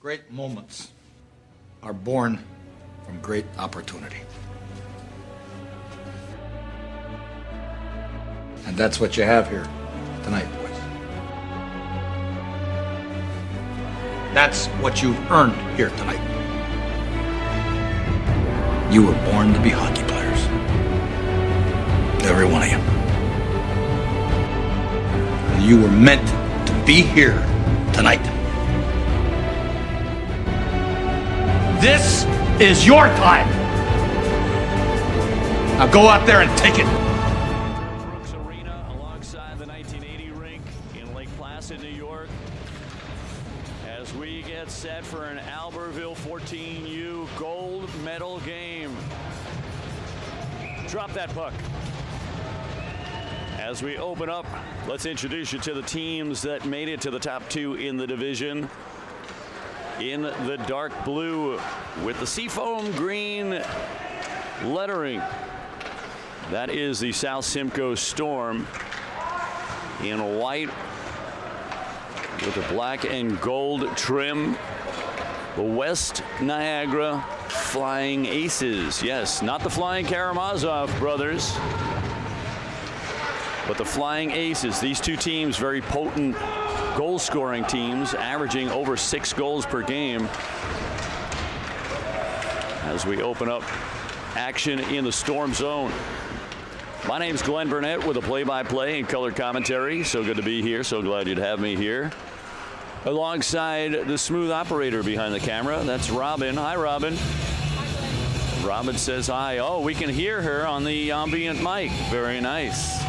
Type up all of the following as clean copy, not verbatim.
Great moments are born from great opportunity. And that's what you have here tonight, boys. That's what you've earned here tonight. You were born to be hockey players. Every one of you. You were meant to be here tonight. This is your time. Now go out there and take it. Alongside the 1980 rink in Lake Placid, New York, as we get set for an Albertville 14U gold medal game. Drop that puck. As we open up, let's introduce you to the teams that made it to the top two in the division. In the dark blue with the seafoam green lettering, that is the South Simcoe Storm. In white with the black and gold trim, the West Niagara Flying Aces. Yes, not the Flying Karamazov brothers, but the Flying Aces. These two teams, very potent goal scoring teams, averaging over 6 goals per game. As we open up action in the Storm Zone. My name's Glenn Burnett with a play-by-play and color commentary. So good to be here. So glad you'd have me here. Alongside the smooth operator behind the camera, that's Robin. Hi, Robin. Robin says hi. Oh, we can hear her on the ambient mic. Very nice.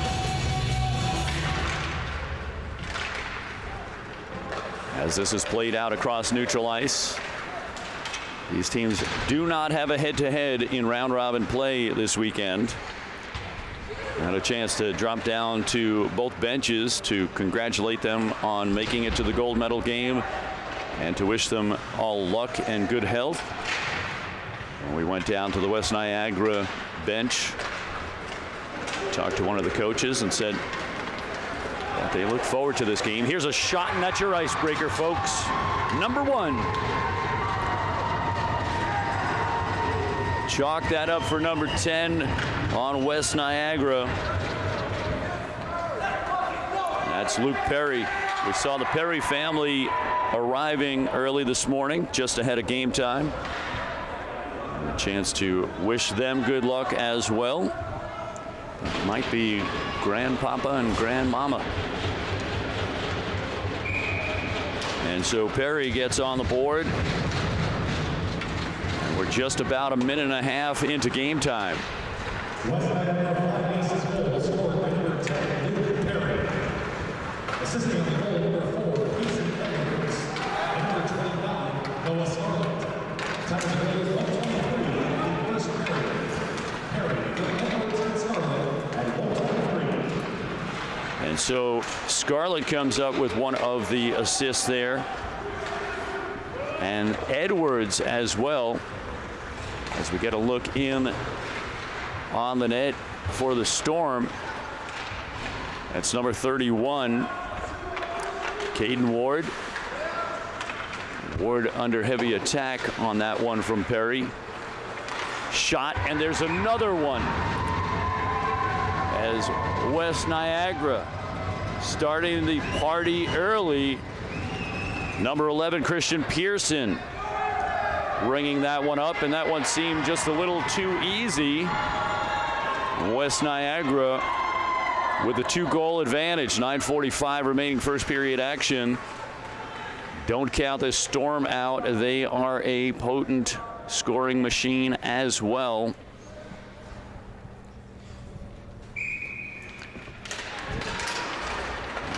As this is played out across neutral ice, these teams do not have a head-to-head in round-robin play this weekend. Had a chance to drop down to both benches to congratulate them on making it to the gold medal game and to wish them all luck and good health. And we went down to the West Niagara bench, talked to one of the coaches and said that they look forward to this game. Here's a shot, and that's your icebreaker, folks. Number 1. Chalk that up for number 10 on West Niagara. That's Luke Perry. We saw the Perry family arriving early this morning, just ahead of game time. And a chance to wish them good luck as well. It might be Grandpapa and Grandmama. And so Perry gets on the board. And we're just about a minute and a half into game time. West Niagara Flying Aces goal scored by number 10, Luke Perry. Assisting on the goal, number 4, Ethan Edwards. And number 29, Noah Scarlett. Time of the goal is 1:23 in the first period. Perry, Edwards, and Scarlett at 1:23. And so Scarlett comes up with one of the assists there. And Edwards as well, as we get a look in on the net for the Storm. That's number 31, Caden Ward. Ward under heavy attack on that one from Perry. Shot, and there's another one. As West Niagara starting the party early. Number 11, Christian Pearson, ringing that one up, and that one seemed just a little too easy. West Niagara with a 2-goal advantage. 9:45 remaining first period action. Don't count this Storm out. They are a potent scoring machine as well.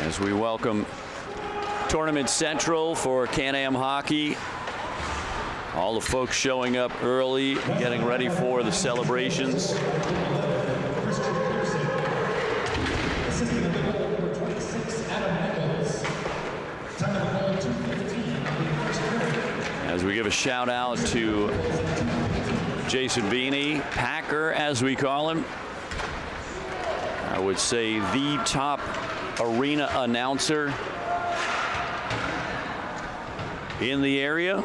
As we welcome Tournament Central for Can-Am Hockey. All the folks showing up early, getting ready for the celebrations. As we give a shout out to Jason Beanie, Packer as we call him. I would say the top arena announcer in the area.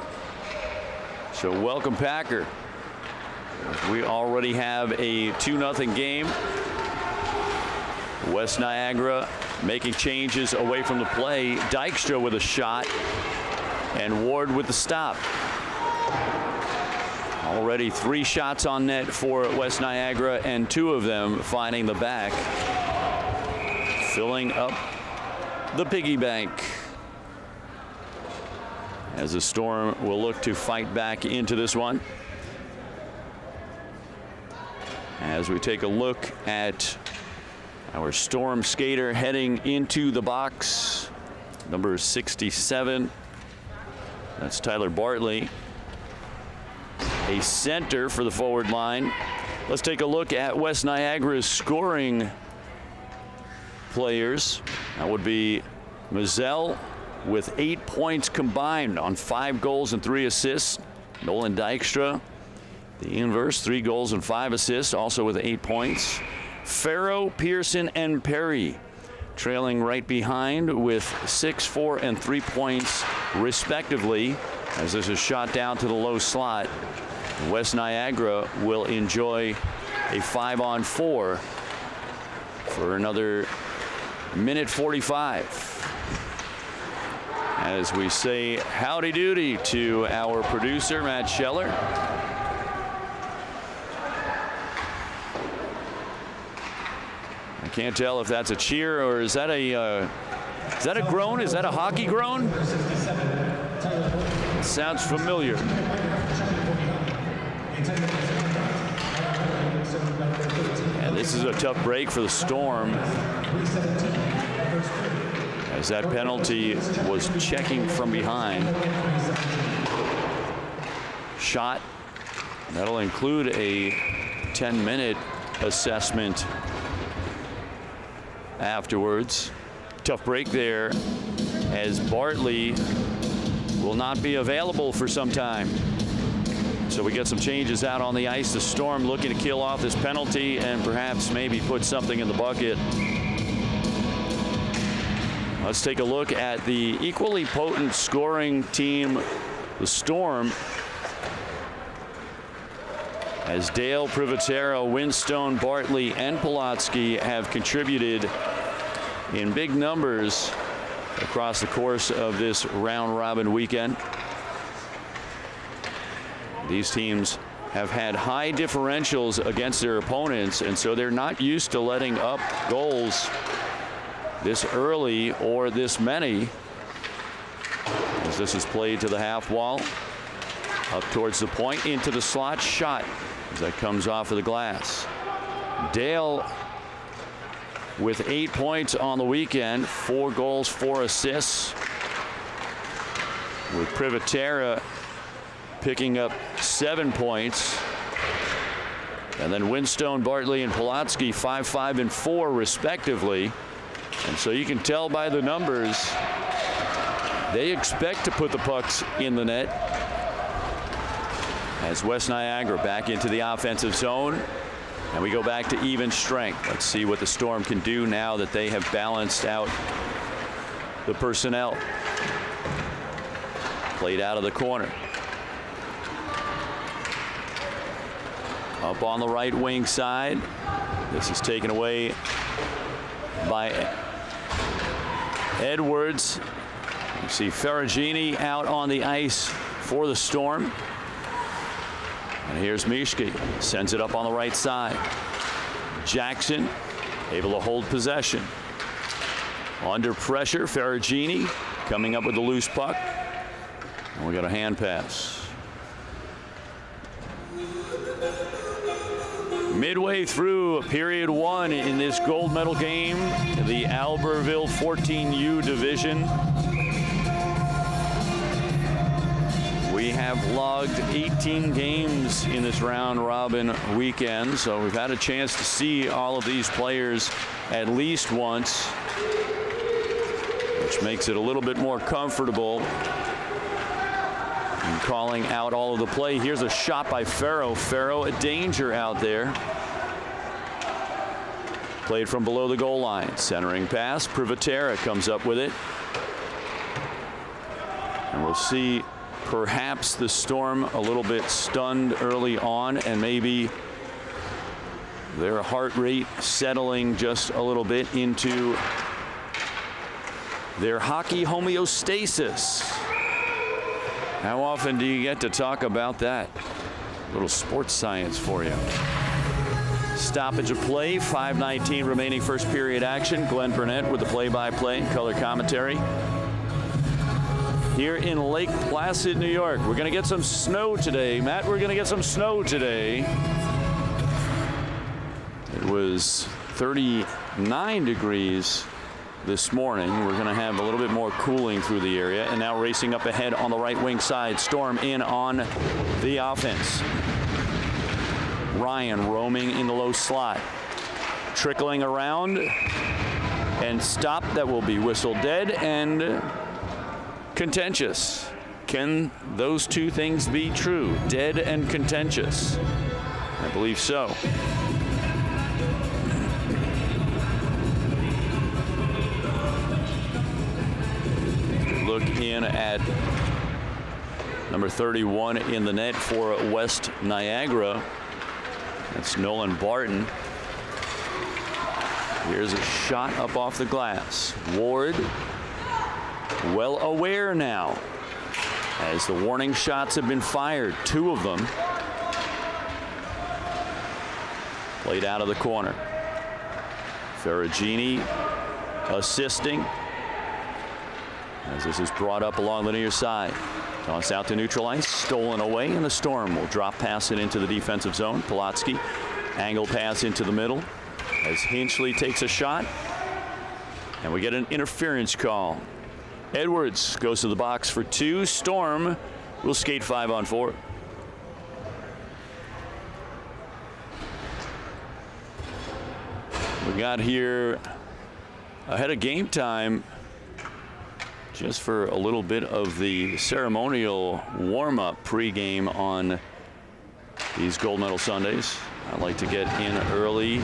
So welcome, Packer. We already have a 2-0 game. West Niagara making changes away from the play. Dykstra with a shot and Ward with the stop. Already 3 shots on net for West Niagara, and 2 of them finding the back, filling up the piggy bank, as the Storm will look to fight back into this one. As we take a look at our Storm skater heading into the box, number 67, that's Tyler Bartley, a center for the forward line. Let's take a look at West Niagara's scoring players. That would be Mazzell with 8 points combined on 5 goals and 3 assists. Nolan Dykstra, the inverse, 3 goals and 5 assists, also with 8 points. Farrow, Pearson, and Perry trailing right behind with 6, 4, and 3 points respectively, as this is shot down to the low slot. West Niagara will enjoy a 5-on-4 for another minute 45. As we say howdy doody to our producer, Matt Scheller. I can't tell if that's a cheer or is that a groan? Is that a hockey groan? Sounds familiar. And this is a tough break for the Storm, as that penalty was checking from behind. Shot. That'll include a 10-minute assessment afterwards. Tough break there, as Bartley will not be available for some time. So we get some changes out on the ice. The Storm looking to kill off this penalty and perhaps maybe put something in the bucket. Let's take a look at the equally potent scoring team, the Storm, as Dale, Privatera, Winstone, Bartley, and Pulaski have contributed in big numbers across the course of this round-robin weekend. These teams have had high differentials against their opponents, and so they're not used to letting up goals this early or this many. As this is played to the half wall, up towards the point, into the slot, shot as that comes off of the glass. Dale with 8 points on the weekend, 4 goals, 4 assists, with Privatera picking up 7 points. And then Winstone, Bartley, and Pulaski 5, 5, and 4 respectively. And so you can tell by the numbers, they expect to put the pucks in the net. As West Niagara back into the offensive zone, and we go back to even strength. Let's see what the Storm can do now that they have balanced out the personnel. Played out of the corner. Up on the right wing side. This is taken away by Edwards. You see Ferragini out on the ice for the Storm. And here's Mishki, sends it up on the right side. Jackson able to hold possession. Under pressure, Ferragini coming up with the loose puck. And we got a hand pass. Midway through period 1 in this gold medal game, the Albertville 14U division. We have logged 18 games in this round robin weekend, so we've had a chance to see all of these players at least once, which makes it a little bit more comfortable in calling out all of the play. Here's a shot by Farrow. Farrow, a danger out there. Played from below the goal line. Centering pass. Privatera comes up with it. And We'll see perhaps the Storm a little bit stunned early on, and maybe their heart rate settling just a little bit into their hockey homeostasis. How often do you get to talk about that? A little sports science for you. Stoppage of play, 5:19 remaining first period action. Glenn Burnett with the play-by-play and color commentary. Here in Lake Placid, New York. We're going to get some snow today. Matt, we're going to get some snow today. It was 39 degrees this morning. We're going to have a little bit more cooling through the area. And now racing up ahead on the right wing side. Storm in on the offense. Ryan roaming in the low slot. Trickling around. And stop. That will be whistled dead and contentious. Can those two things be true? Dead and contentious? I believe so. Look in at number 31 in the net for West Niagara. That's Nolan Barton. Here's a shot up off the glass. Ward well aware now as the warning shots have been fired, 2 of them. Played out of the corner. Ferragini assisting as this is brought up along the near side. Toss out to neutral ice, stolen away, and the Storm will drop pass it into the defensive zone. Polotsky, angle pass into the middle as Hinchley takes a shot, and we get an interference call. Edwards goes to the box for 2. Storm will skate 5-on-4. We got here ahead of game time just for a little bit of the ceremonial warm-up pregame on these Gold Medal Sundays. I like to get in early,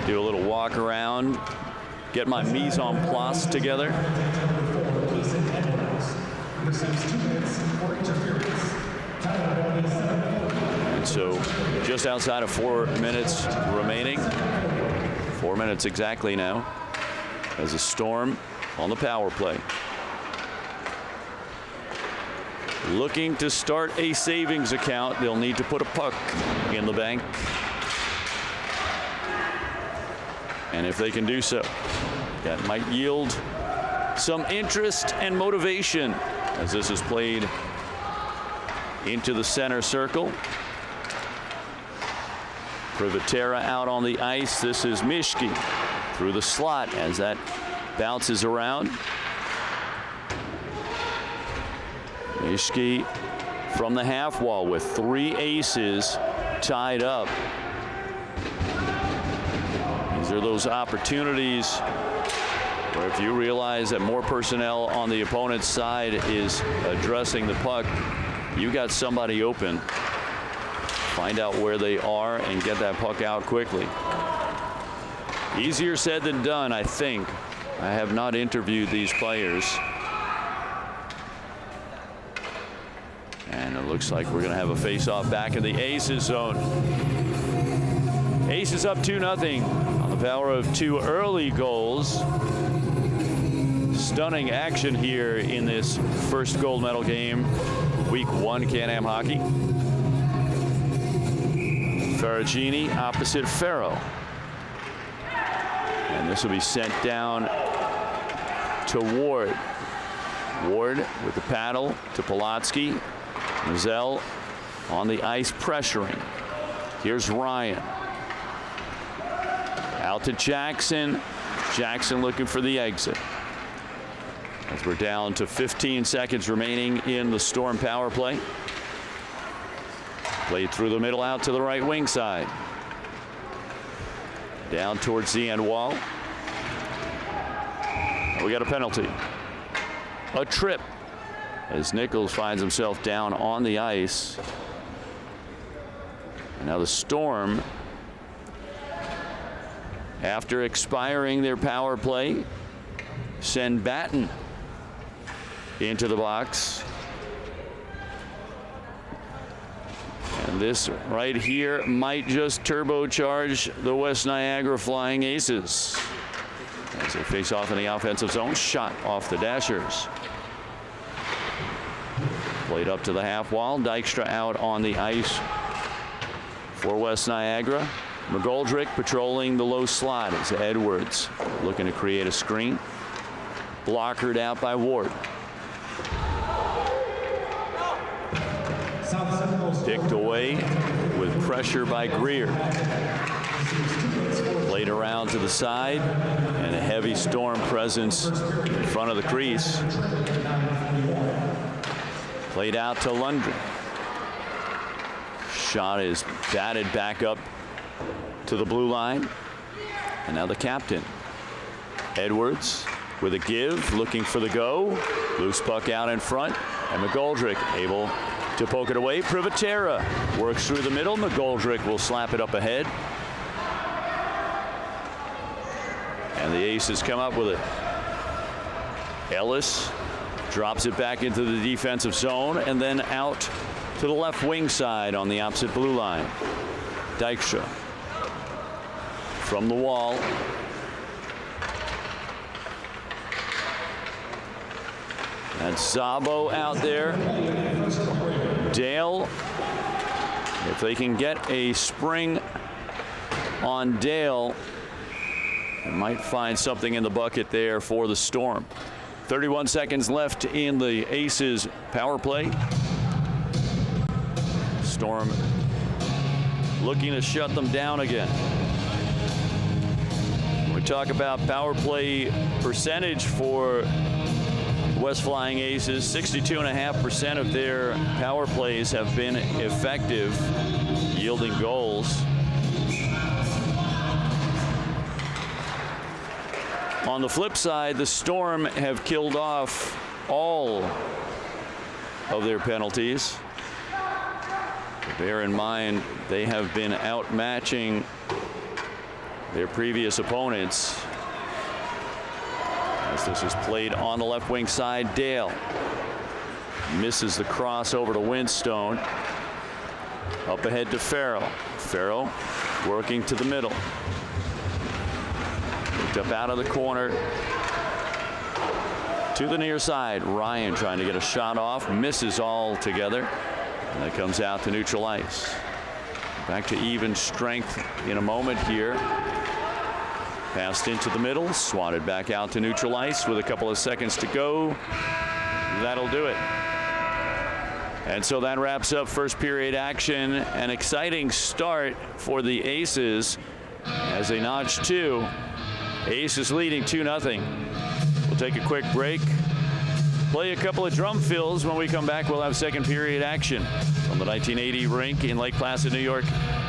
do a little walk around, get my mise en place together. And so just outside of 4 minutes remaining, 4 minutes exactly now, as a Storm on the power play. Looking to start a savings account. They'll need to put a puck in the bank. And if they can do so, that might yield some interest and motivation as this is played into the center circle. Privatera out on the ice. This is Mischke through the slot as that bounces around. Mischke from the half wall with 3 aces tied up. These are those opportunities where if you realize that more personnel on the opponent's side is addressing the puck, you got somebody open. Find out where they are and get that puck out quickly. Easier said than done, I think. I have not interviewed these players. And it looks like we're going to have a face-off back in the Aces zone. Aces up 2-0 on the power of 2 early goals. Stunning action here in this first gold medal game, week 1 Can-Am hockey. Ferragini opposite Ferro. And this will be sent down to Ward. Ward with the paddle to Polotsky. Mazel on the ice pressuring. Here's Ryan. Out to Jackson. Jackson looking for the exit. As we're down to 15 seconds remaining in the Storm power play. Played through the middle out to the right wing side. Down towards the end wall. We got a penalty. A trip as Nichols finds himself down on the ice. And now the Storm, after expiring their power play, send Batten into the box. And this right here might just turbocharge the West Niagara Flying Aces as they face off in the offensive zone. Shot off the Dashers. Played up to the half wall. Dykstra out on the ice for West Niagara. McGoldrick patrolling the low slot as Edwards looking to create a screen. Blockered out by Ward. Picked away with pressure by Greer. Played around to the side, and a heavy Storm presence in front of the crease. Played out to Lundgren. Shot is batted back up to the blue line. And now the captain, Edwards, with a give, looking for the go. Loose puck out in front, and McGoldrick able to poke it away. Privatera works through the middle. McGoldrick will slap it up ahead. And the Aces come up with it. Ellis drops it back into the defensive zone and then out to the left wing side on the opposite blue line. Dykstra from the wall. And Szabo out there. Dale, if they can get a spring on Dale, they might find something in the bucket there for the Storm. 31 seconds left in the Aces power play. Storm looking to shut them down again. When we talk about power play percentage for West Flying Aces, 62.5% of their power plays have been effective, yielding goals. On the flip side, the Storm have killed off all of their penalties. Bear in mind, they have been outmatching their previous opponents. As this is played on the left wing side, Dale misses the cross over to Winstone. Up ahead to Farrell. Farrell working to the middle. Picked up out of the corner to the near side. Ryan trying to get a shot off, misses altogether, and that comes out to neutral ice. Back to even strength in a moment here. Passed into the middle, swatted back out to neutral ice with a couple of seconds to go. That'll do it. And so that wraps up first period action. An exciting start for the Aces as they notch two. Aces leading 2-0. We'll take a quick break. Play a couple of drum fills. When we come back, we'll have second period action from the 1980 rink in Lake Placid, New York.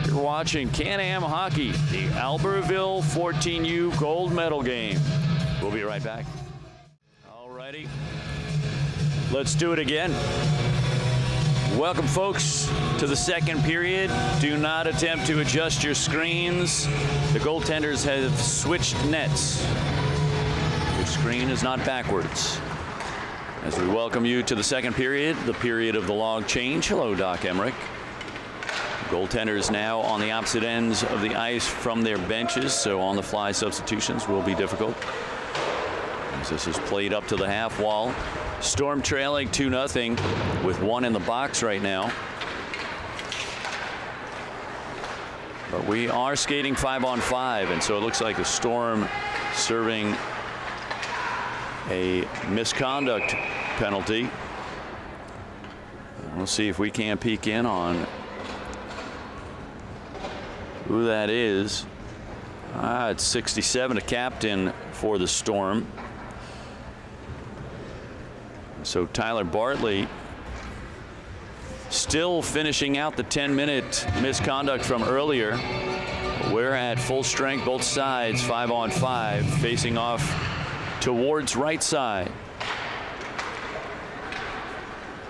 You're watching Can-Am Hockey, the Albertville 14U gold medal game. We'll be right back. All righty. Let's do it again. Welcome, folks, to the second period. Do not attempt to adjust your screens. The goaltenders have switched nets. Your screen is not backwards. As we welcome you to the second period, the period of the log change. Hello, Doc Emmerich. Goaltenders now on the opposite ends of the ice from their benches, so on-the-fly substitutions will be difficult. As this is played up to the half wall. Storm trailing 2-0 with one in the box right now. But we are skating 5-on-5, and so it looks like the Storm serving a misconduct penalty. We'll see if we can peek in on who that is. It's 67, a captain for the Storm. So Tyler Bartley still finishing out the 10-minute misconduct from earlier. We're at full strength, both sides, 5-on-5, facing off towards right side.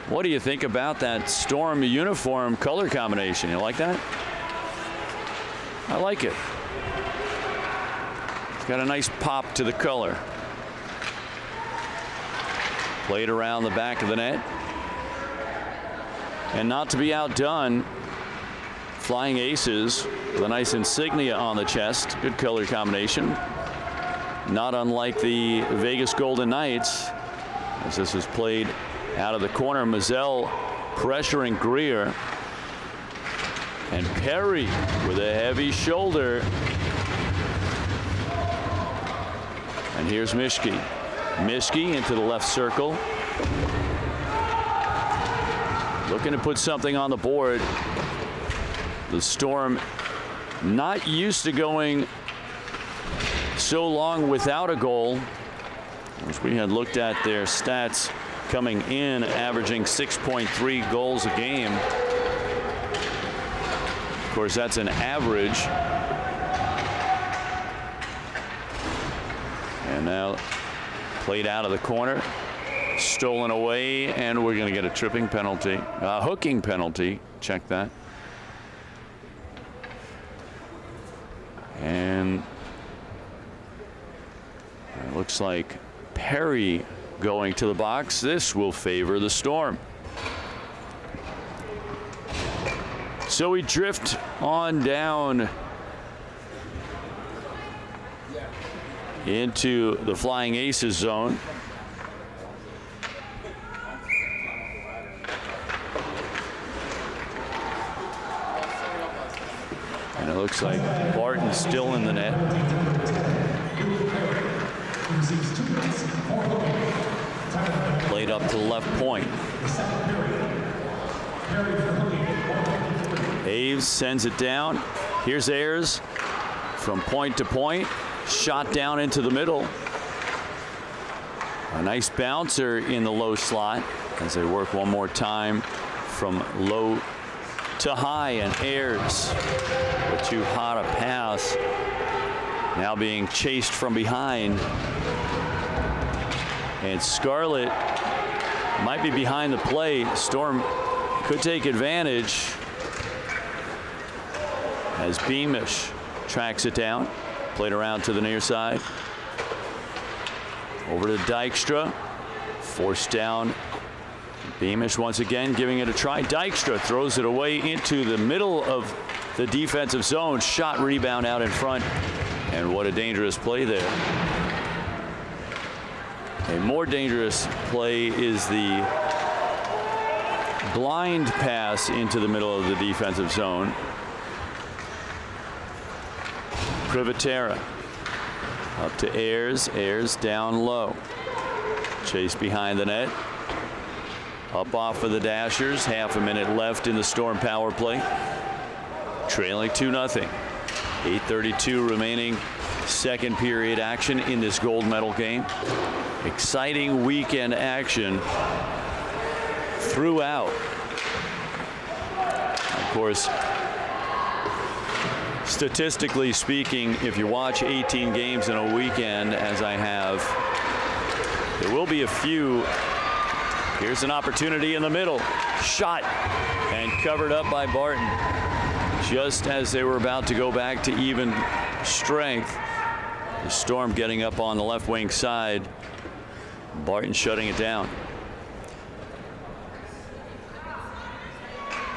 What do you think about that Storm uniform color combination? You like that? I like it. It's got a nice pop to the color. Played around the back of the net. And not to be outdone, Flying Aces with a nice insignia on the chest. Good color combination. Not unlike the Vegas Golden Knights, as this is played out of the corner. Mazzell pressuring Greer. And Perry with a heavy shoulder. And here's Mischke. Mischke into the left circle. Looking to put something on the board. The Storm not used to going so long without a goal. As we had looked at their stats coming in, averaging 6.3 goals a game. Of course, that's an average. And now played out of the corner. Stolen away, and we're going to get a tripping penalty. A hooking penalty. Check that. And it looks like Perry going to the box. This will favor the Storm. So we drift on down into the Flying Aces zone. And it looks like Barton's still in the net. Played up to the left point. Aves sends it down. Here's Ayers from point to point. Shot down into the middle. A nice bouncer in the low slot as they work one more time from low to high, and Ayers with too hot a pass. Now being chased from behind. And Scarlett might be behind the play. Storm could take advantage as Beamish tracks it down. Played around to the near side. Over to Dykstra. Forced down. Beamish once again giving it a try. Dykstra throws it away into the middle of the defensive zone. Shot, rebound out in front. And what a dangerous play there. A more dangerous play is the blind pass into the middle of the defensive zone. Privatera up to Ayers. Ayers down low. Chase behind the net. Up off of the Dashers. Half a minute left in the Storm power play. Trailing 2-0. 8:32 remaining second period action in this gold medal game. Exciting weekend action throughout. Of course, statistically speaking, if you watch 18 games in a weekend, as I have, there will be a few. Here's an opportunity in the middle. Shot and covered up by Barton. Just as they were about to go back to even strength, the Storm getting up on the left wing side. Barton shutting it down.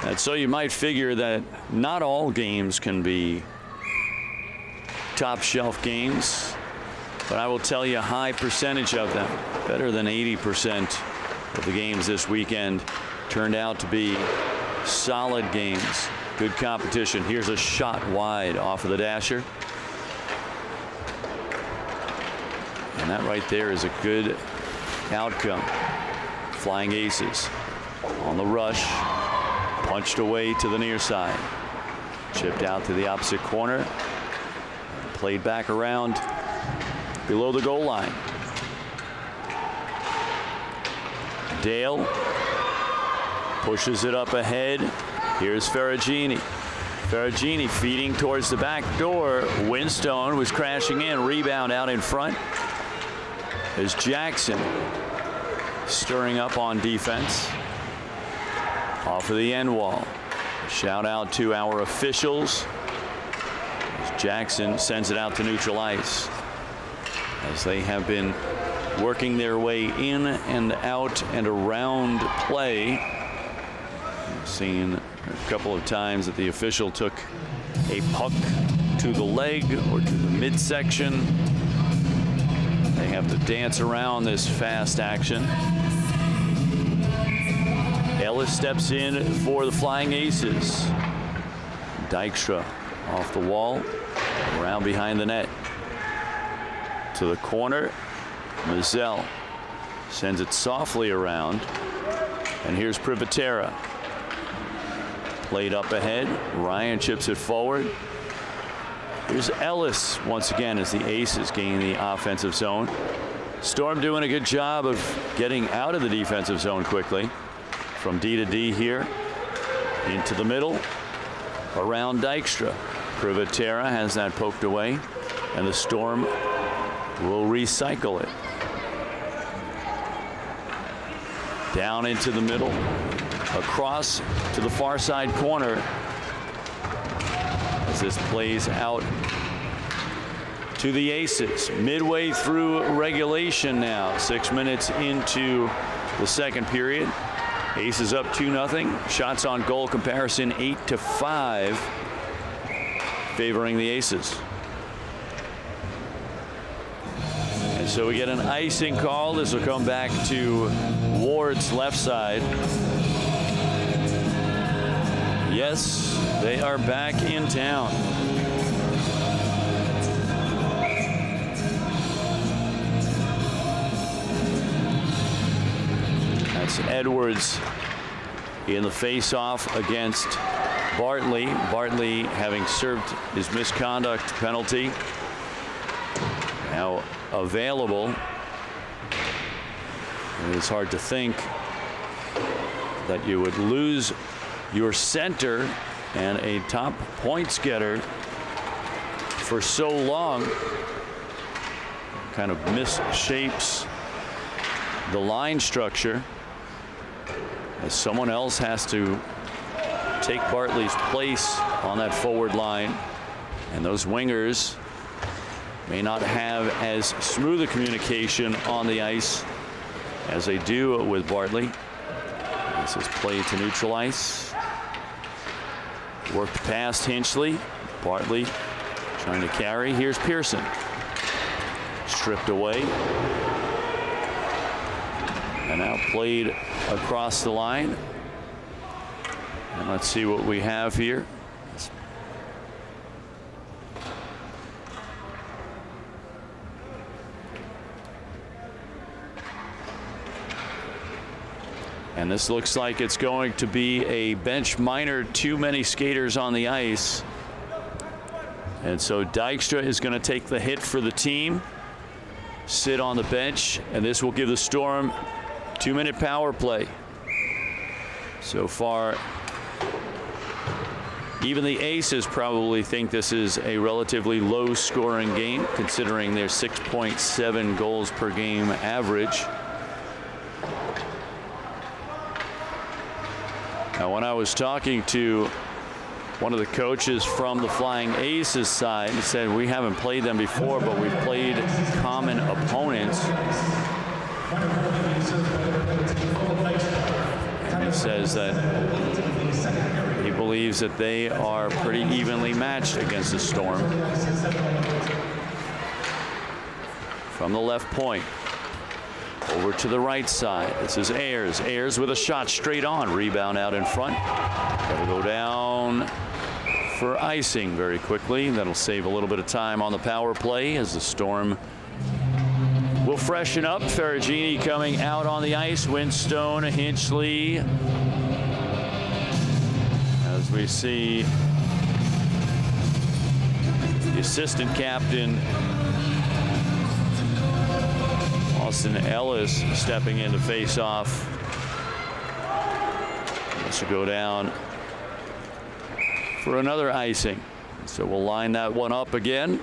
And so you might figure that not all games can be top shelf games, but I will tell you a high percentage of them, better than 80% of the games this weekend, turned out to be solid games. Good competition. Here's a shot wide off of the Dasher. And that right there is a good outcome. Flying Aces on the rush. Punched away to the near side. Chipped out to the opposite corner. Played back around below the goal line. Dale pushes it up ahead. Here's Ferragini. Ferragini feeding towards the back door. Winstone was crashing in. Rebound out in front. As Jackson stirring up on defense. Off of the end wall. Shout out to our officials. As Jackson sends it out to neutral ice. As they have been working their way in and out and around play. Seen a couple of times that the official took a puck to the leg or to the midsection. They have to dance around this fast action. Ellis steps in for the Flying Aces. Dykstra off the wall, around behind the net. To the corner, Mazzell sends it softly around. And here's Privatera. Played up ahead, Ryan chips it forward. Here's Ellis once again as the Aces gain the offensive zone. Storm doing a good job of getting out of the defensive zone quickly. From D to D here, into the middle, around Dykstra. Privatera has that poked away, and the Storm will recycle it. Down into the middle, across to the far side corner as this plays out to the Aces. Midway through regulation now, 6 minutes into the second period. Aces up 2-0. Shots on goal comparison 8-5, favoring the Aces. And so we get an icing call. This will come back to Ward's left side. Yes, they are back in town. That's Edwards in the face-off against Bartley. Bartley having served his misconduct penalty. Now available. And it's hard to think that you would lose your center and a top points getter for so long. Kind of misshapes the line structure as someone else has to take Bartley's place on that forward line, and those wingers may not have as smooth a communication on the ice as they do with Bartley. This is played to neutral ice. Worked past Hinchley. Bartley trying to carry. Here's Pearson. Stripped away. And now played across the line. And let's see what we have here. And this looks like it's going to be a bench minor, too many skaters on the ice. And so Dykstra is going to take the hit for the team, sit on the bench, and this will give the Storm 2-minute power play. So far, even the Aces probably think this is a relatively low scoring game, considering their 6.7 goals per game average. Now, when I was talking to one of the coaches from the Flying Aces side, he said, we haven't played them before, but we've played common opponents. And he says that he believes that they are pretty evenly matched against the Storm. From the left point, over to the right side. This is Ayers. Ayers with a shot straight on. Rebound out in front. Got to go down for icing very quickly. That'll save a little bit of time on the power play as the Storm will freshen up. Ferragini coming out on the ice. Winstone, Hinchley. As we see the assistant captain Austin Ellis stepping in to face off. This will go down for another icing. So we'll line that one up again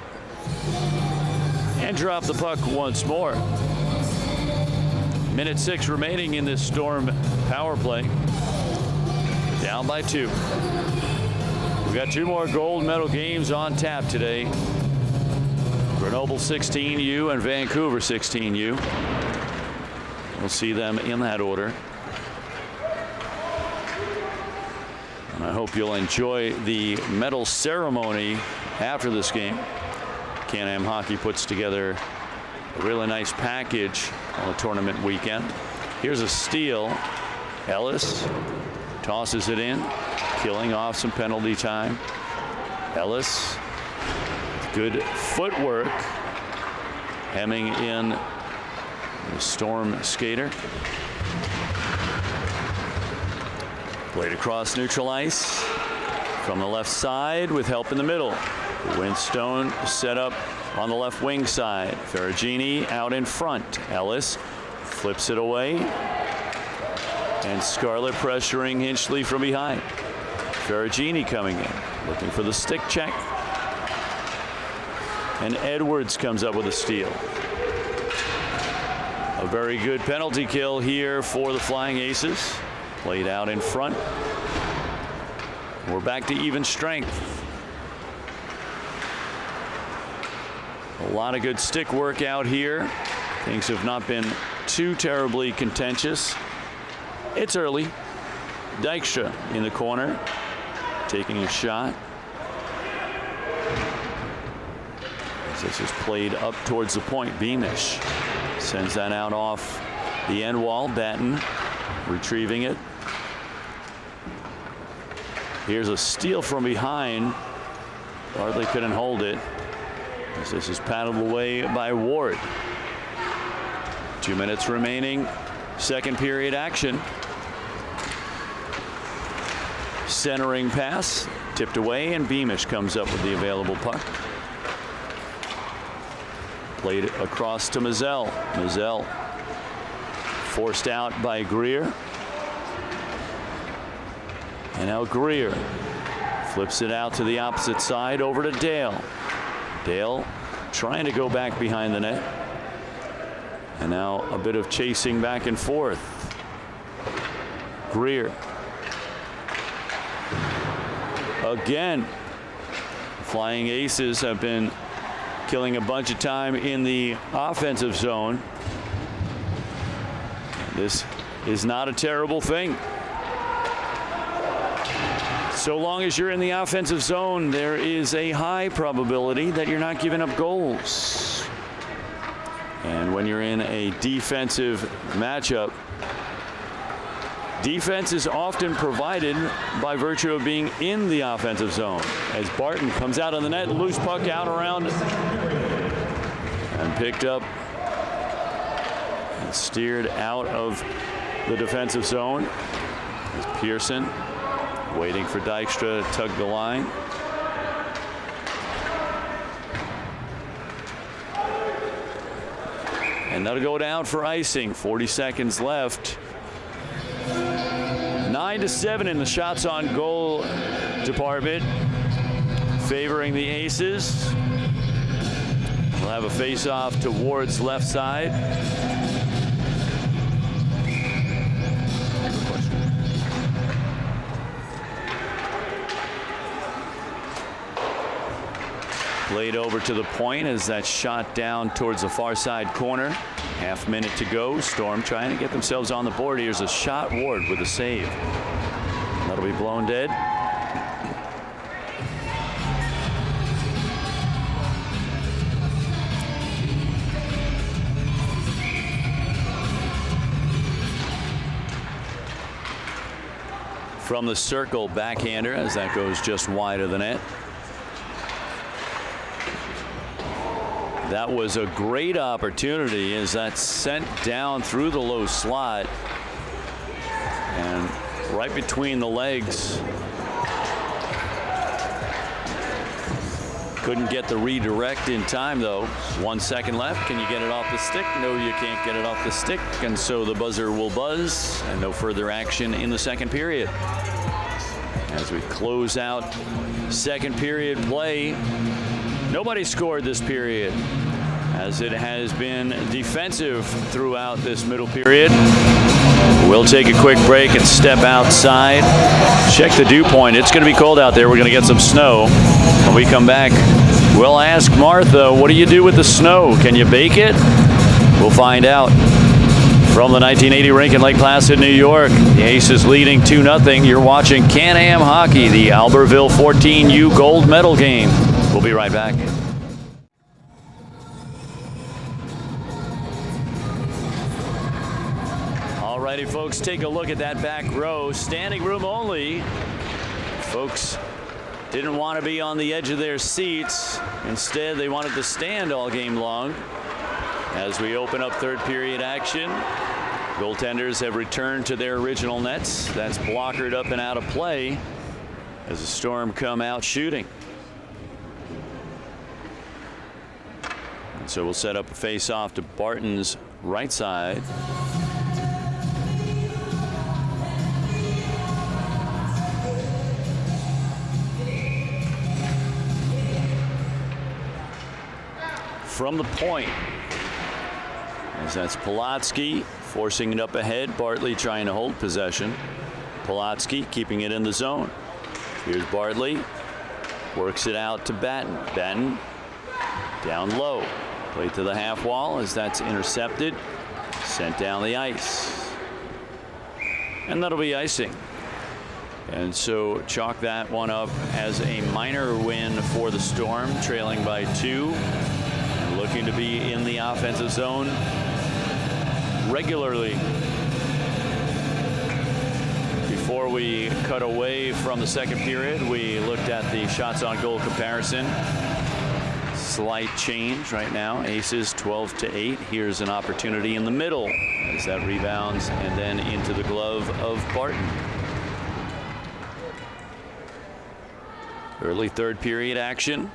and drop the puck once more. Minute 6 remaining in this Storm power play. Down by 2. We've got 2 more gold medal games on tap today. Grenoble 16U and Vancouver 16U. We'll see them in that order. I hope you'll enjoy the medal ceremony after this game. Can-Am Hockey puts together a really nice package on the tournament weekend. Here's a steal. Ellis tosses it in, killing off some penalty time. Ellis, good footwork, hemming in the Storm skater. Played across neutral ice from the left side with help in the middle. Winstone set up on the left wing side. Ferragini out in front. Ellis flips it away. And Scarlett pressuring Hinchley from behind. Ferragini coming in, looking for the stick check. And Edwards comes up with a steal. A very good penalty kill here for the Flying Aces. Played out in front. We're back to even strength. A lot of good stick work out here. Things have not been too terribly contentious. It's early. Dykstra in the corner, taking a shot. As this is played up towards the point, Beamish sends that out off the end wall. Batten retrieving it. Here's a steal from behind. Hardly couldn't hold it, as this is paddled away by Ward. 2 minutes remaining. Second period action. Centering pass, tipped away, and Beamish comes up with the available puck. Played across to Mazzell. Mazzell forced out by Greer. And now Greer flips it out to the opposite side over to Dale. Dale trying to go back behind the net. And now a bit of chasing back and forth. Greer. Again, Flying Aces have been killing a bunch of time in the offensive zone. This is not a terrible thing. So long as you're in the offensive zone, there is a high probability that you're not giving up goals. And when you're in a defensive matchup, defense is often provided by virtue of being in the offensive zone. As Barton comes out on the net, loose puck out around and picked up and steered out of the defensive zone. As Pearson waiting for Dykstra to tug the line. And that'll go down for icing. 40 seconds left. 9-7 in the shots on goal department, favoring the Aces. We'll have a face-off to Ward's left side. Played over to the point as that shot down towards the far side corner. Half minute to go. Storm trying to get themselves on the board. Here's a shot. Ward with a save. That'll be blown dead. From the circle, backhander as that goes just wide of the net. That was a great opportunity as that's sent down through the low slot and right between the legs. Couldn't get the redirect in time though. 1 second left. Can you get it off the stick? No, you can't get it off the stick, and so the buzzer will buzz and no further action in the second period. As we close out second period play, nobody scored this period, as it has been defensive throughout this middle period. We'll take a quick break and step outside. Check the dew point. It's going to be cold out there. We're going to get some snow. When we come back, we'll ask Martha, what do you do with the snow? Can you bake it? We'll find out. From the 1980 rink in Lake Placid, New York, the Aces leading 2-0. You're watching Can-Am Hockey, the Albertville 14U gold medal game. We'll be right back. Alrighty, folks, take a look at that back row. Standing room only. Folks didn't want to be on the edge of their seats. Instead, they wanted to stand all game long. As we open up third period action, goaltenders have returned to their original nets. That's blockered up and out of play as the Storm come out shooting. And so we'll set up a face-off to Barton's right side. From the point, as that's Polotsky forcing it up ahead. Bartley trying to hold possession. Polotsky keeping it in the zone. Here's Bartley. Works it out to Batten. Batten down low. Play to the half wall as that's intercepted. Sent down the ice. And that'll be icing. And so chalk that one up as a minor win for the Storm, trailing by 2. And looking to be in the offensive zone regularly. Before we cut away from the second period, we looked at the shots on goal comparison. Slight change right now. Aces 12-8. Here's an opportunity in the middle as that rebounds and then into the glove of Barton. Early third period action.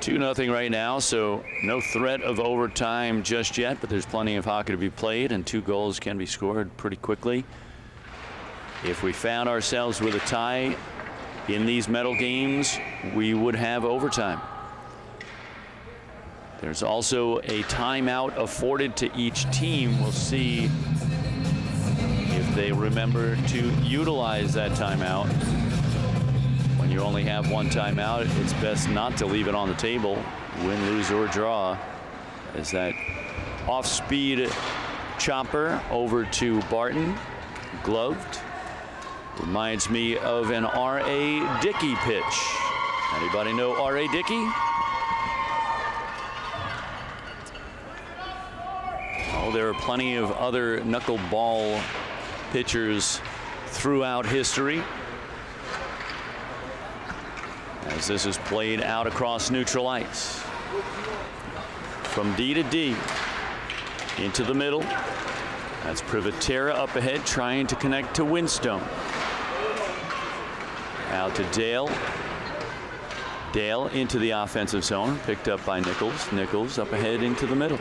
2-0 right now, so no threat of overtime just yet, but there's plenty of hockey to be played, and 2 goals can be scored pretty quickly. If we found ourselves with a tie in these medal games, we would have overtime. There's also a timeout afforded to each team. We'll see if they remember to utilize that timeout. When you only have one timeout, it's best not to leave it on the table, win, lose, or draw. As that off-speed chopper over to Barton, gloved. Reminds me of an R.A. Dickey pitch. Anybody know R.A. Dickey? Oh, there are plenty of other knuckleball pitchers throughout history. As this is played out across neutral ice. From D to D. Into the middle. That's Privatera up ahead trying to connect to Winstone. Out to Dale. Dale into the offensive zone. Picked up by Nichols. Nichols up ahead into the middle.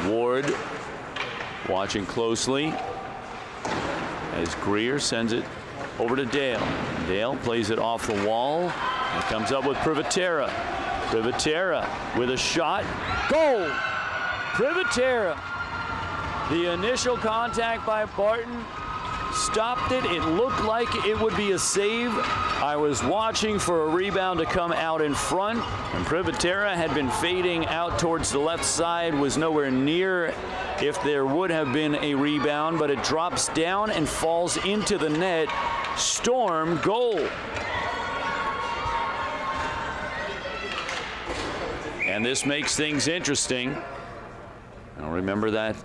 Ward watching closely as Greer sends it over to Dale. Dale plays it off the wall and comes up with Privatera. Privatera with a shot. Goal! Privatera. The initial contact by Barton stopped it. It looked like it would be a save. I was watching for a rebound to come out in front, and Privatera had been fading out towards the left side, was nowhere near if there would have been a rebound, but it drops down and falls into the net. Storm goal. And this makes things interesting. Now remember that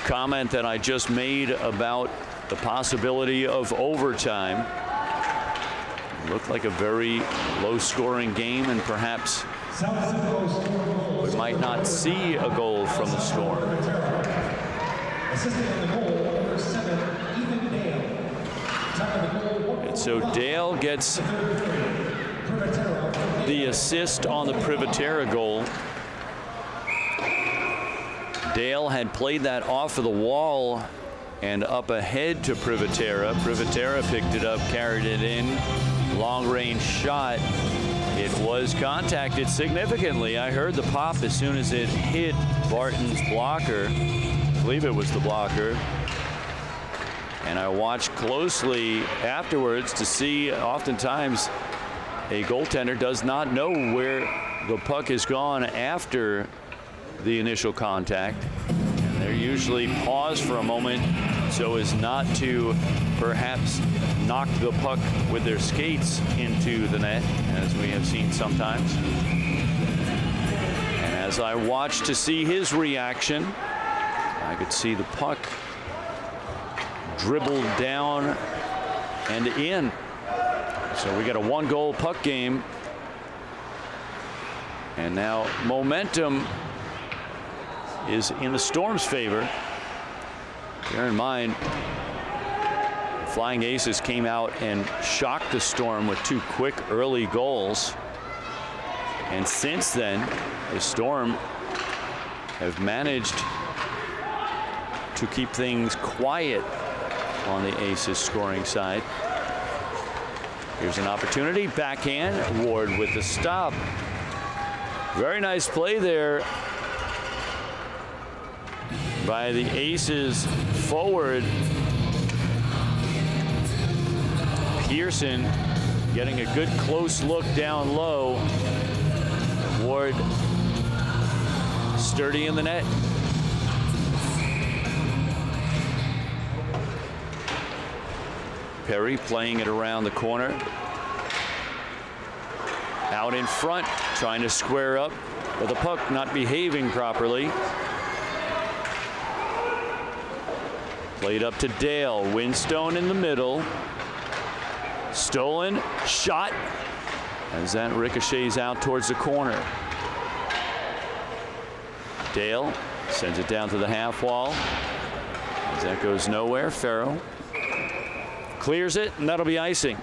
comment that I just made about the possibility of overtime. It looked like a very low-scoring game, and perhaps we might not see a goal from the Storm. And so Dale gets the assist on the Privatera goal. Dale had played that off of the wall and up ahead to Privatera. Privatera picked it up, carried it in. Long-range shot. It was contacted significantly. I heard the pop as soon as it hit Barton's blocker. I believe it was the blocker. And I watched closely afterwards to see, oftentimes a goaltender does not know where the puck has gone after the initial contact. And they're usually paused for a moment so as not to perhaps knock the puck with their skates into the net, as we have seen sometimes. And as I watched to see his reaction, I could see the puck dribble down and in. So we got a 1-goal puck game. And now momentum is in the Storm's favor. Bear in mind, the Flying Aces came out and shocked the Storm with 2 quick early goals. And since then, the Storm have managed to keep things quiet on the Aces scoring side. Here's an opportunity, backhand, Ward with the stop. Very nice play there by the Aces forward. Pearson getting a good close look down low. Ward sturdy in the net. Perry playing it around the corner. Out in front, trying to square up, but the puck not behaving properly. Played up to Dale. Winstone in the middle. Stolen, shot, as that ricochets out towards the corner. Dale sends it down to the half wall. As that goes nowhere, Farrow clears it, and that'll be icing.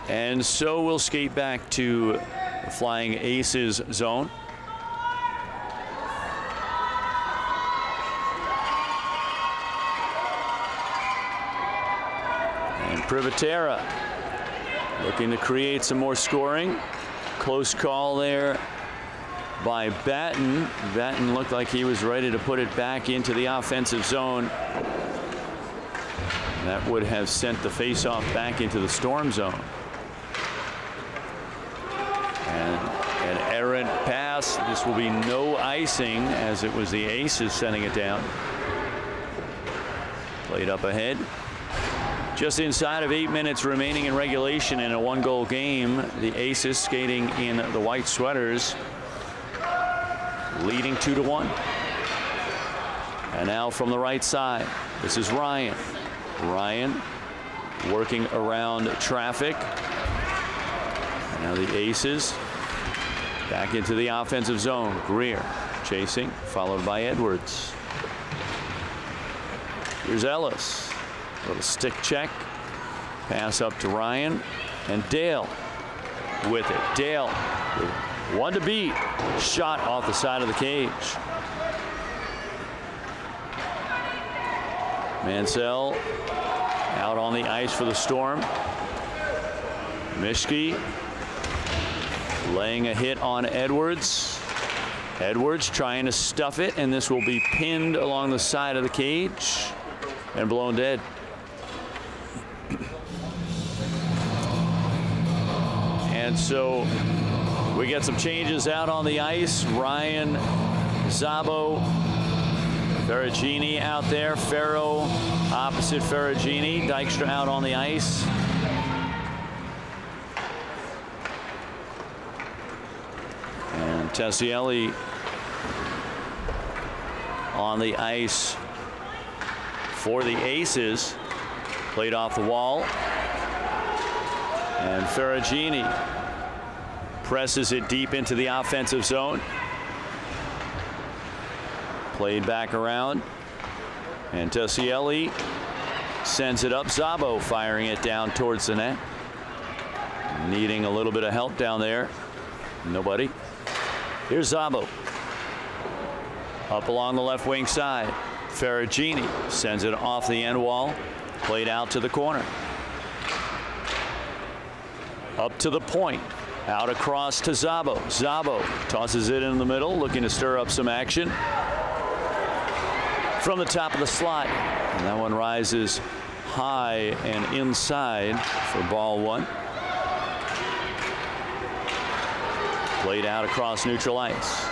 And so we'll skate back to the Flying Aces zone. And Privatera looking to create some more scoring. Close call there by Batten. Batten looked like he was ready to put it back into the offensive zone. That would have sent the faceoff back into the Storm zone. And an errant pass. This will be no icing, as it was the Aces sending it down. Played up ahead. Just inside of 8 minutes remaining in regulation in a 1-goal game. The Aces skating in the white sweaters, leading 2-1. And now from the right side, this is Ryan. Ryan working around traffic. And now the Aces back into the offensive zone. Greer chasing, followed by Edwards. Here's Ellis. Little stick check. Pass up to Ryan. And Dale with it. Dale with 1 to beat. Shot off the side of the cage. Mansell out on the ice for the Storm. Mischke laying a hit on Edwards. Edwards trying to stuff it, and this will be pinned along the side of the cage and blown dead. And so we get some changes out on the ice. Ryan, Zabo, Ferragini out there. Farrow opposite Ferragini. Dykstra out on the ice. And Tessielli on the ice for the Aces. Played off the wall. And Ferragini presses it deep into the offensive zone. Played back around. And Tessielli sends it up. Zabo firing it down towards the net. Needing a little bit of help down there. Nobody. Here's Zabo. Up along the left wing side. Ferragini sends it off the end wall. Played out to the corner. Up to the point. Out across to Zabo. Zabo tosses it in the middle, looking to stir up some action. From the top of the slot. And that one rises high and inside for ball one. Played out across neutral ice.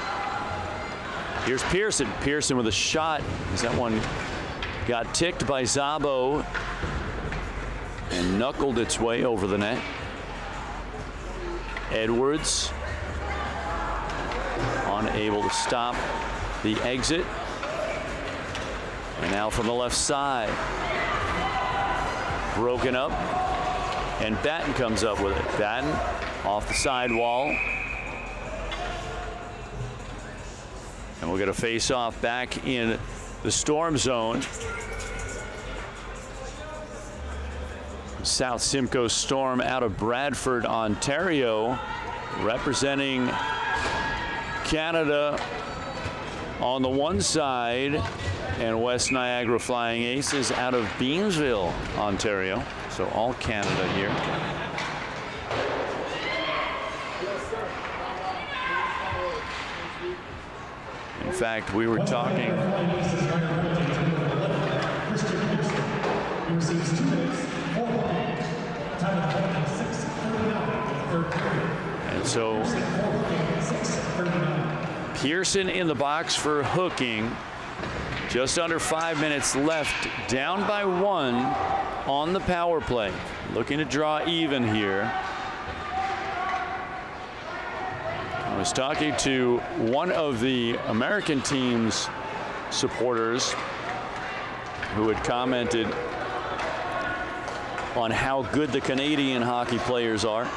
Here's Pearson. Pearson with a shot. As that one got ticked by Szabo and knuckled its way over the net. Edwards unable to stop the exit. And now from the left side. Broken up. And Batten comes up with it. Batten off the side wall. And we'll get a face-off back in the Storm zone. South Simcoe Storm out of Bradford, Ontario, representing Canada on the one side, and West Niagara Flying Aces out of Beamsville, Ontario. So all Canada here. In fact, we were talking. And so Pearson in the box for hooking. Just under 5 minutes left, down by 1 on the power play. Looking to draw even here. I was talking to one of the American team's supporters who had commented on how good the Canadian hockey players are.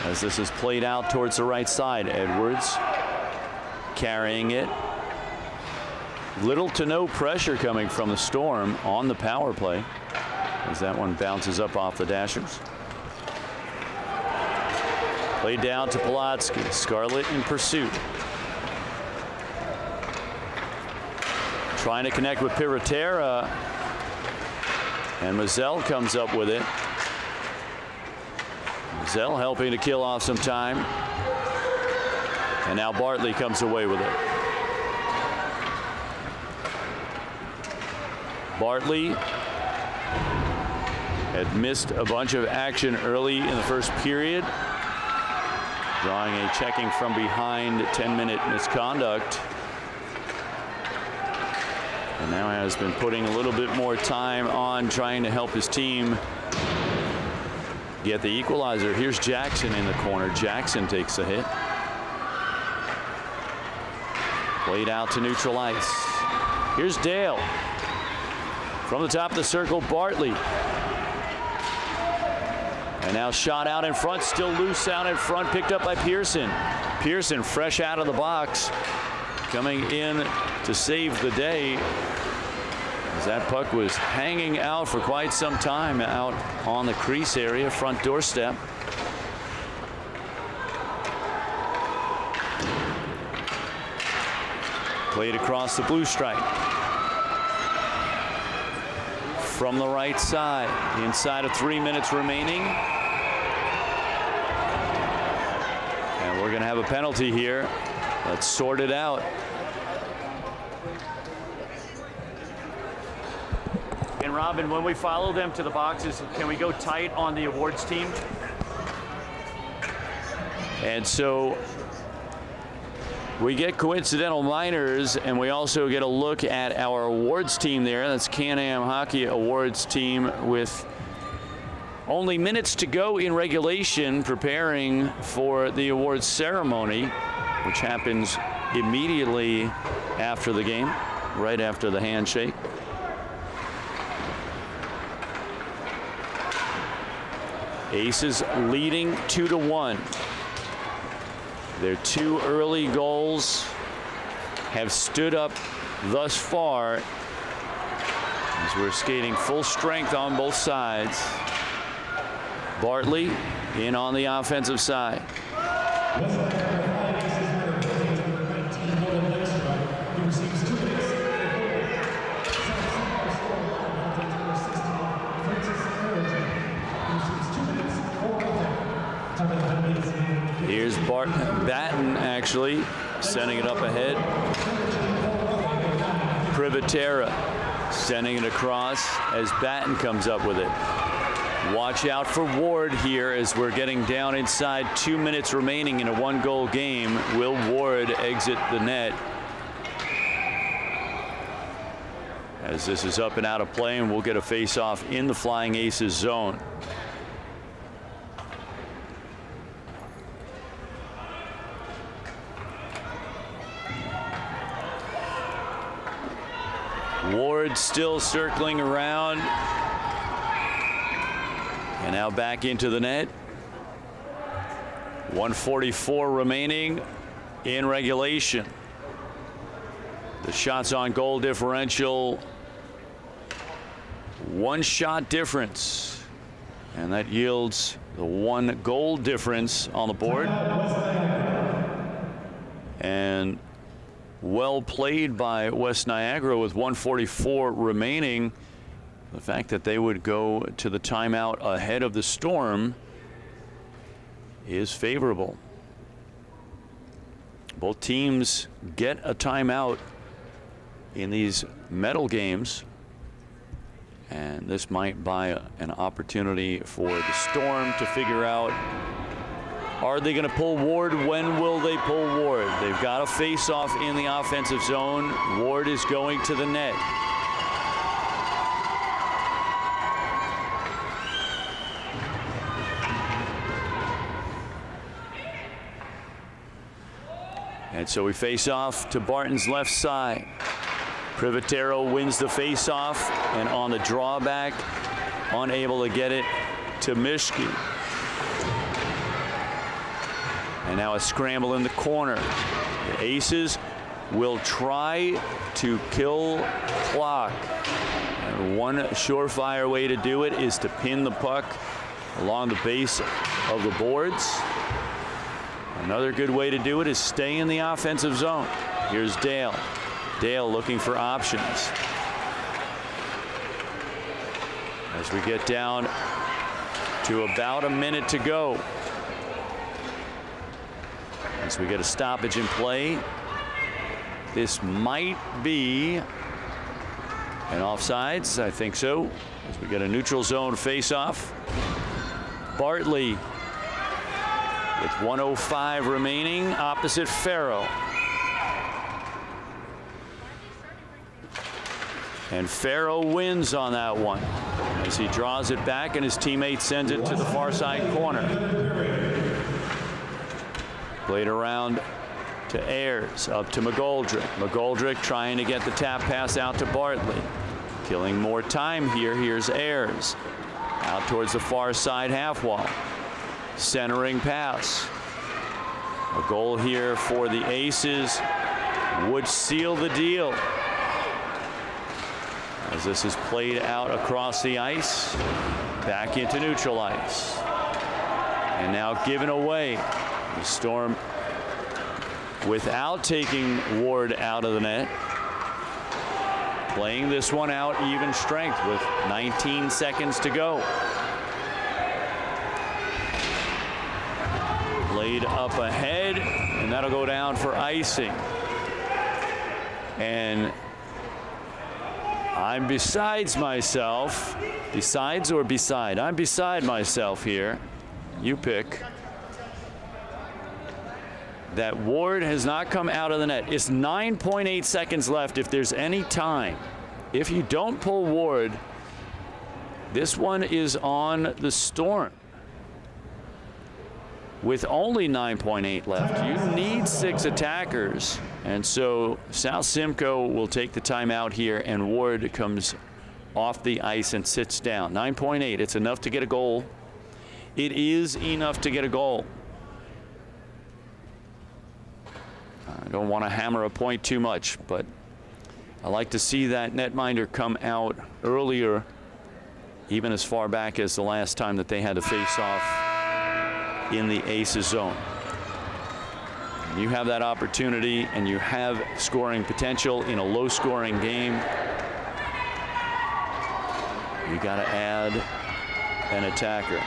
As this is played out towards the right side, Edwards carrying it. Little to no pressure coming from the Storm on the power play as that one bounces up off the dashers. Played down to Polotsky. Scarlett in pursuit. Trying to connect with Piratera. And Mazzell comes up with it. Mazzell helping to kill off some time. And now Bartley comes away with it. Bartley had missed a bunch of action early in the first period, drawing a checking from behind 10-minute misconduct. And now has been putting a little bit more time on trying to help his team get the equalizer. Here's Jackson in the corner. Jackson takes a hit. Played out to neutral ice. Here's Dale. From the top of the circle, Bartley. And now shot out in front, still loose out in front, picked up by Pearson. Pearson fresh out of the box, coming in to save the day. As that puck was hanging out for quite some time out on the crease area, front doorstep. Played across the blue stripe. From the right side, inside of 3 minutes remaining. And we're going to have a penalty here. Let's sort it out. And Robin, when we follow them to the boxes, can we go tight on the awards team? And so we get coincidental minors, and we also get a look at our awards team there. That's Can-Am Hockey Awards team with only minutes to go in regulation, preparing for the awards ceremony, which happens immediately after the game, right after the handshake. Aces leading 2-1. Their 2 early goals have stood up thus far as we're skating full strength on both sides. Bartley in on the offensive side. Here's Batten actually sending it up ahead. Privatera Sending it across as Batten comes up with it. Watch out for Ward here as we're getting down inside 2 minutes remaining in a 1-goal game. Will Ward exit the net? As this is up and out of play, and we'll get a face-off in the Flying Aces zone. Ward still circling around. And now back into the net. 1:44 remaining in regulation. The shots on goal differential, 1 shot difference. And that yields the 1 goal difference on the board. And well played by West Niagara with 1:44 remaining. The fact that they would go to the timeout ahead of the Storm is favorable. Both teams get a timeout in these medal games, and this might buy an opportunity for the Storm to figure out, are they going to pull Ward? When will they pull Ward? They've got a face-off in the offensive zone. Ward is going to the net. And so we face off to Barton's left side. Privatero wins the face-off, and on the drawback, unable to get it to Mischke. And now a scramble in the corner. The Aces will try to kill clock. And one surefire way to do it is to pin the puck along the base of the boards. Another good way to do it is stay in the offensive zone. Here's Dale. Dale looking for options. As we get down to about a minute to go. As we get a stoppage in play. This might be an offsides. I think so. As we get a neutral zone face-off. Bartley with 1:05 remaining opposite Farrow. And Farrow wins on that one as he draws it back and his teammate sends it to the far side corner. Played around to Ayers, up to McGoldrick. McGoldrick trying to get the tap pass out to Bartley. Killing more time here. Here's Ayers. Out towards the far side half wall. Centering pass. A goal here for the Aces would seal the deal. As this is played out across the ice, back into neutral ice. And now given away. The Storm, without taking Ward out of the net, playing this one out even strength with 19 seconds to go. Played up ahead, and that'll go down for icing. And I'm besides myself. Besides or beside? I'm beside myself here. You pick. That Ward has not come out of the net. It's 9.8 seconds left if there's any time. If you don't pull Ward, this one is on the Storm. With only 9.8 left, you need 6 attackers. And so South Simcoe will take the timeout here, and Ward comes off the ice and sits down. 9.8, it's enough to get a goal. It is enough to get a goal. I don't want to hammer a point too much, but I like to see that netminder come out earlier, even as far back as the last time that they had to face off in the Aces zone. You have that opportunity and you have scoring potential in a low scoring game. You got to add an attacker.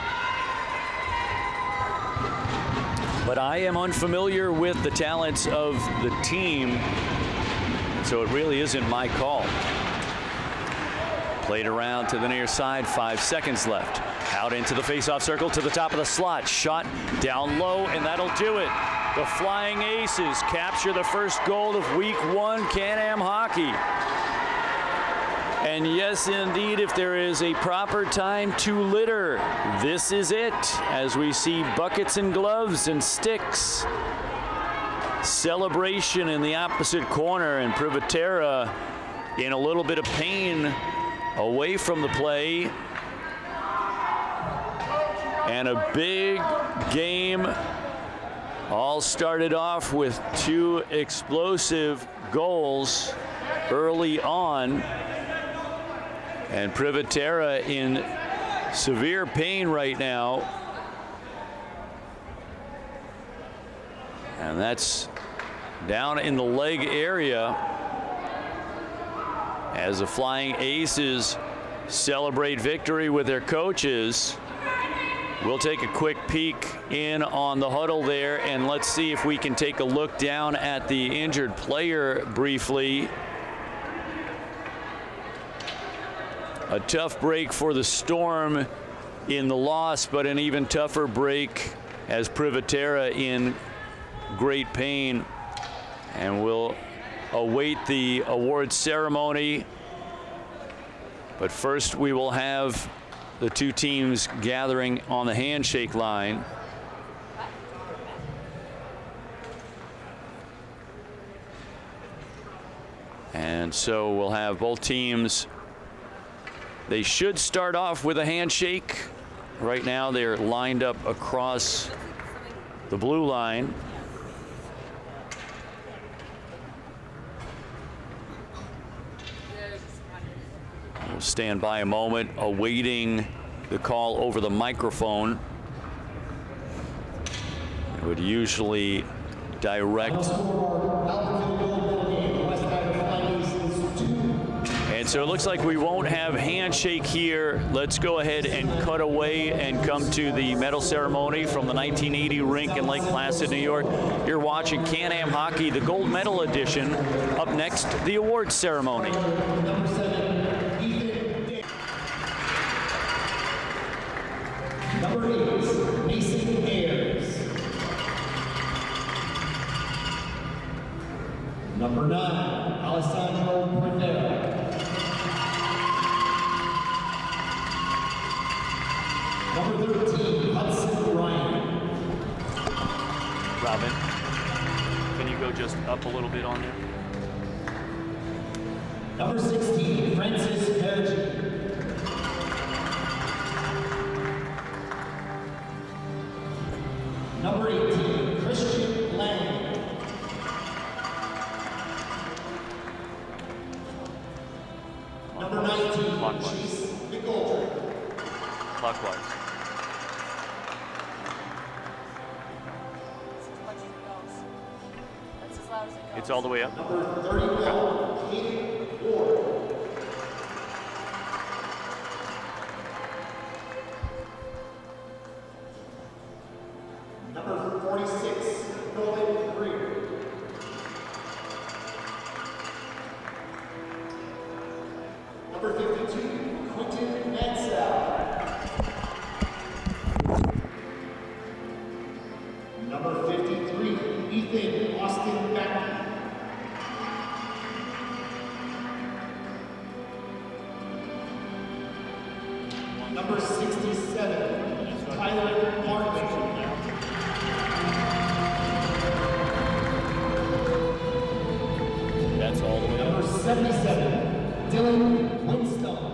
But I am unfamiliar with the talents of the team, so it really isn't my call. Played around to the near side, 5 seconds left. Out into the face-off circle to the top of the slot. Shot down low, and that'll do it. The Flying Aces capture the first goal of Week 1 Can-Am hockey. And yes, indeed, if there is a proper time to litter, this is it, as we see buckets and gloves and sticks. Celebration in the opposite corner, and Privatera in a little bit of pain away from the play. And a big game all started off with 2 explosive goals early on. And Privatera in severe pain right now. And that's down in the leg area as the Flying Aces celebrate victory with their coaches. We'll take a quick peek in on the huddle there, and let's see if we can take a look down at the injured player briefly. A tough break for the Storm in the loss, but an even tougher break as Privatera in great pain. And we'll await the award ceremony. But first we will have the 2 teams gathering on the handshake line. And so we'll have both teams. They should start off with a handshake. Right now they're lined up across the blue line. We'll stand by a moment, awaiting the call over the microphone. It would usually direct. And so it looks like we won't have handshake here. Let's go ahead and cut away and come to the medal ceremony from the 1980 rink in Lake Placid, New York. You're watching Can-Am Hockey, the gold medal edition. Up next, the awards ceremony. Number 8, Mason Ayers. Number 9, Alessandro Privera. Number 13, Hudson Ryan. Robin, can you go just up a little bit on there? Number 16, Francis Berge. Number 18, Christian Lang. Number 19, Chase McGoldrick. Clockwise. It's all the way up. Number 31, Kate Ward. Number 46, Nolan Greer. Number 52, Quentin Mansell. Number 53, Ethan Austin Mackey. Number 67, Tyler Martin. That's all the way up. Number 77, Dylan Winstone.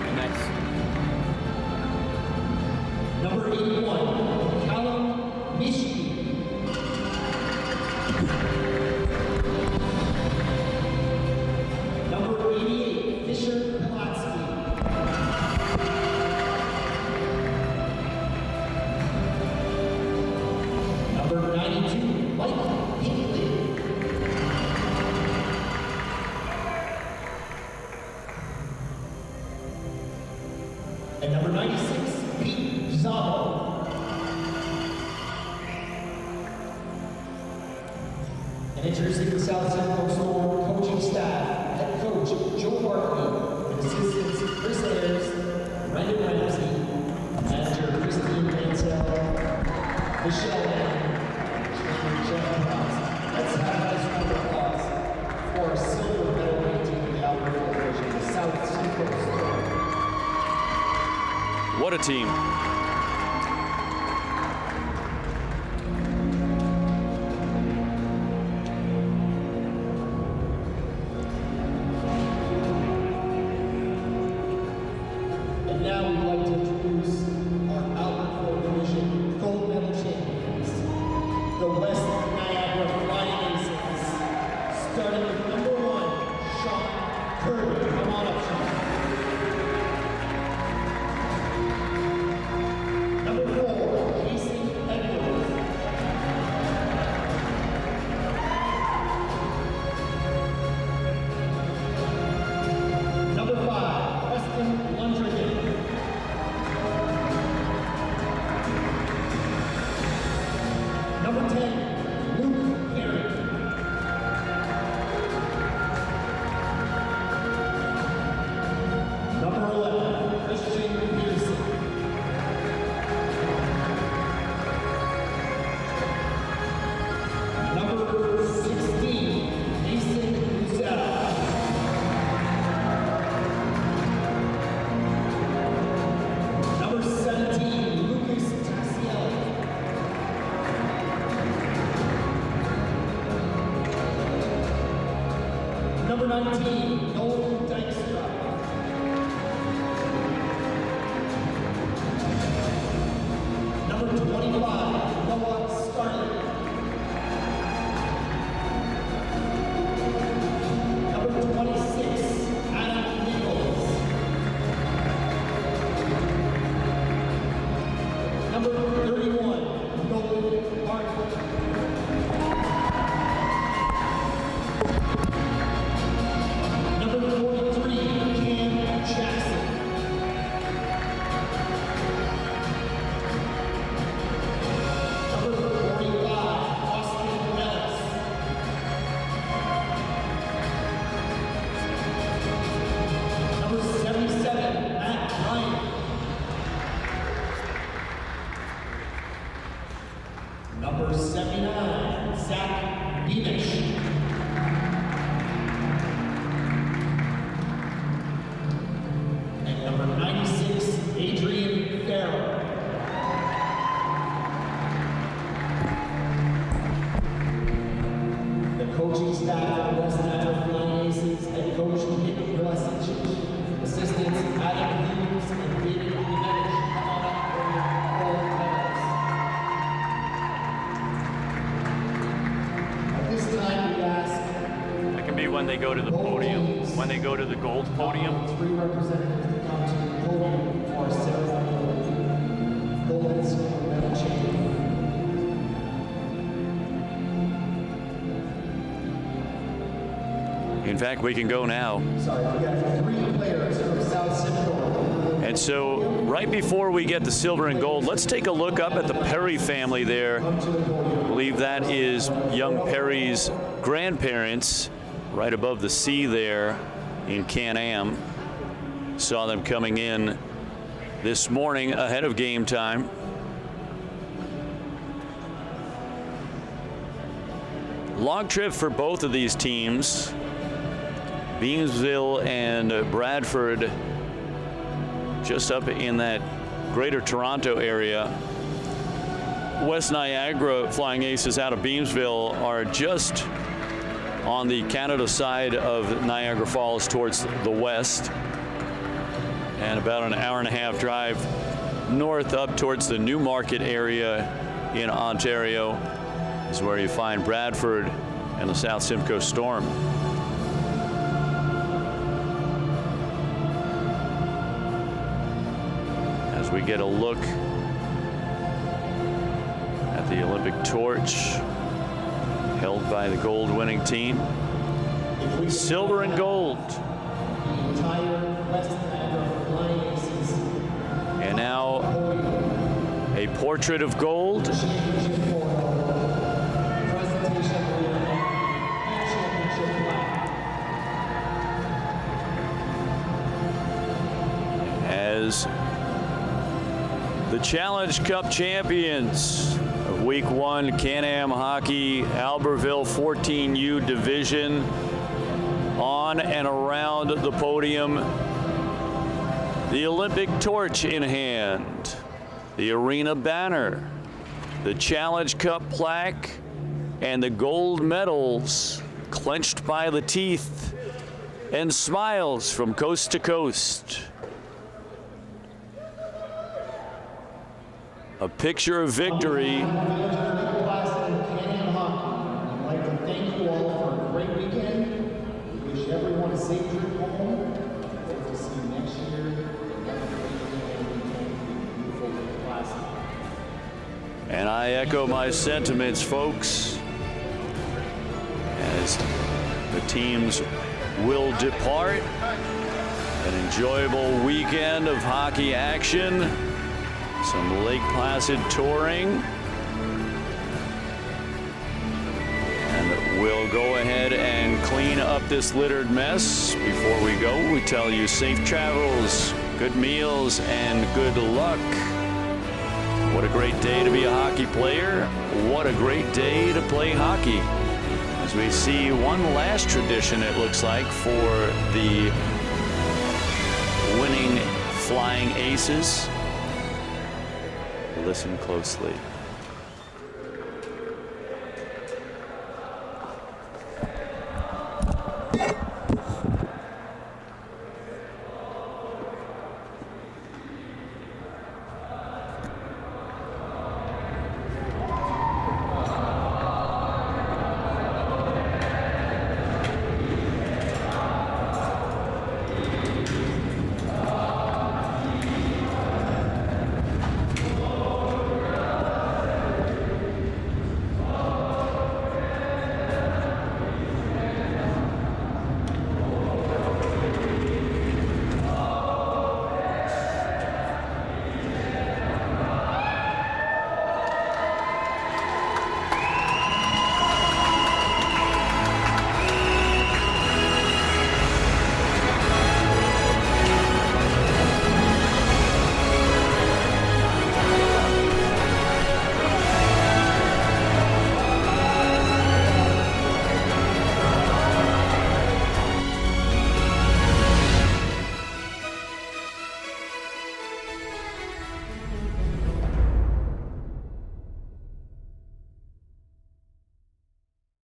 And that's Number 81, Callum Mishki. Number 88, Fisher Pulaski. Number 92, Mike Hinkley. And number 96, Pete Zabo. And introducing the South Central Storm coaching staff, head coach coach Joe Barkley, assistants Chris Ayers, Brandon Ramsey, manager Christine Mansell, Michelle Mann, trainer Jeff Cross. Let's have a nice round of applause for our silver medal winning team in the Alberta division, the South Central Storm. What a team. And now we'd like to introduce our Albert Ford Division gold medal champions, the West Niagara Flying Aces. Starting with number 1, Sean Kirby. Come on up, Sean. Number 4, Casey Edwards. Number 5, Preston Lundrigan. Number 10, Luke Perry. Number 11, Christian Pearson. Number 16, Mason Guzell. Number 17, Lucas Tassielli. Number 19, Nolan Dykstra. Number 25, Noah Scarlett. Number 26, Adam Nichols. Number 31, Nolan Martin. Number 43, Cam Jackson. Number 45, Austin Ellis. Number 77, Matt Ryan. Number 79, Zach Beamish. And number 96, Adrian Farrell. The coaching staff of the West Niagara Flying Aces, head coach Nick Milicic, assistants Adam Hughes and David Levinich. Come on up for your gold medals. At this time, we ask That can be when they go to the podium. When they go to the gold podium. 3 representatives to come to the podium for our ceremonial gold and silver medal champion. In fact, we can go now. Sorry, we got 3 players from South Central. And so right before we get the silver and gold, let's take a look up at the Perry family there. I believe that is young Perry's grandparents right above the sea there in Can-Am. Saw them coming in this morning ahead of game time. Long trip for both of these teams. Beamsville and Bradford just up in that greater Toronto area. West Niagara Flying Aces out of Beamsville are just on the Canada side of Niagara Falls towards the west, and about an hour-and-a-half drive north up towards the Newmarket area in Ontario is where you find Bradford and the South Simcoe Storm. As we get a look at the Olympic torch held by the gold-winning team. Silver and gold. The entire West Niagara Flying Aces And now a portrait of gold. championship photo, presentation of the championship plaque. as the Challenge Cup champions of Week 1 Can-Am Hockey Albertville 14U Division on and around the podium, the Olympic torch in hand, the arena banner, the Challenge Cup plaque, and the gold medals clenched by the teeth, and smiles from coast to coast. A picture of victory. Can-Am Hockey. I'd like to thank you all for a great weekend. We wish everyone a safe trip home. Hope to see you next year. Beautiful classic. And I echo my sentiments, folks, as the teams will depart. An enjoyable weekend of hockey action. Some Lake Placid touring. And we'll go ahead and clean up this littered mess. Before we go, we tell you safe travels, good meals, and good luck. What a great day to be a hockey player. What a great day to play hockey. As we see one last tradition, it looks like, for the winning Flying Aces. Listen closely.